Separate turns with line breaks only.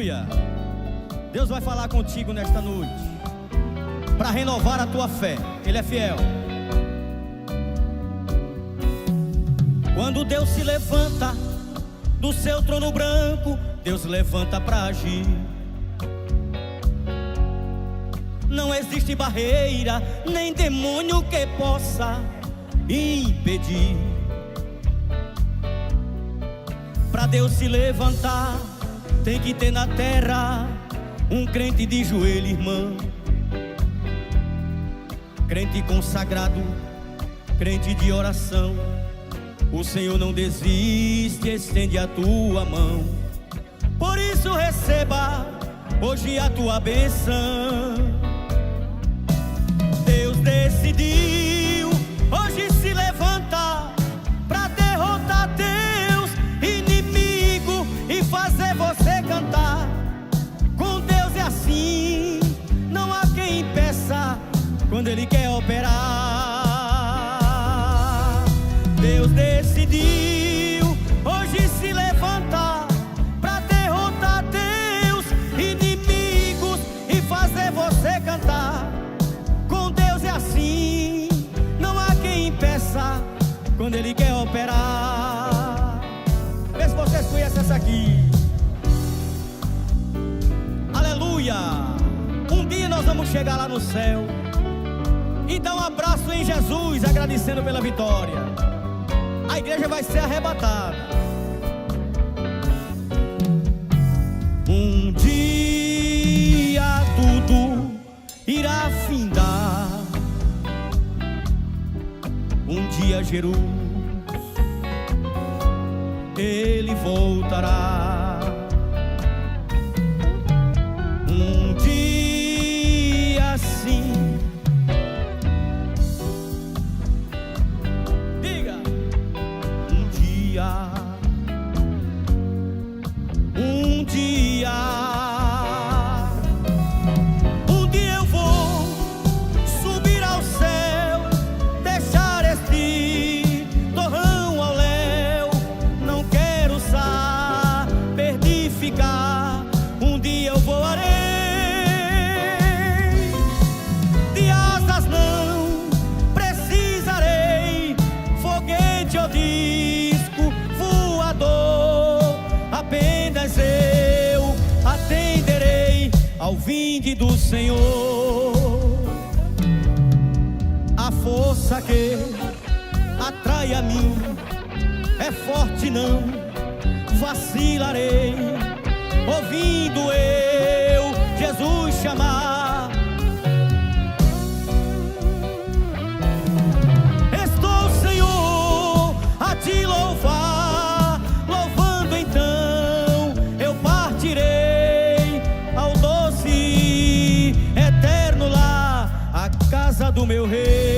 Aleluia. Deus vai falar contigo nesta noite para renovar a tua fé. Ele é fiel. Quando Deus se levanta do seu trono branco, Deus levanta para agir. Não existe barreira, nem demônio que possa impedir. Para Deus se levantar, tem que ter na terra um crente de joelho, irmão. Crente consagrado, crente de oração. O Senhor não desiste, estende a tua mão. Por isso receba hoje a tua bênção. Deus decidiu hoje se levantar para derrotar teus inimigos e fazer você cantar. Com Deus é assim, não há quem impeça quando Ele quer operar. Deus decidiu hoje se levantar para derrotar teus inimigos e fazer você cantar. Com Deus é assim, não há quem impeça quando Ele quer operar. Vê se vocês conhecem essa aqui. Aleluia. Um dia nós vamos chegar lá no céu e dar um abraço em Jesus, agradecendo pela vitória. A igreja vai ser arrebatada. Um dia tudo irá findar. Um dia Jesus, Ele voltará. Um dia sim. Diga. Um dia. Um dia. Um dia eu vou subir ao céu, deixar este torrão ao léu. Não quero saber de ficar. Um dia eu voarei. De asas não precisarei, foguete ou disco voador. Apenas eu atenderei ao vinde do Senhor. A força que atrai a mim é forte, não vacilarei. Ouvindo eu Jesus chamar, estou, Senhor, a te louvar. Louvando então eu partirei ao doce eterno lar, a casa do meu Rei.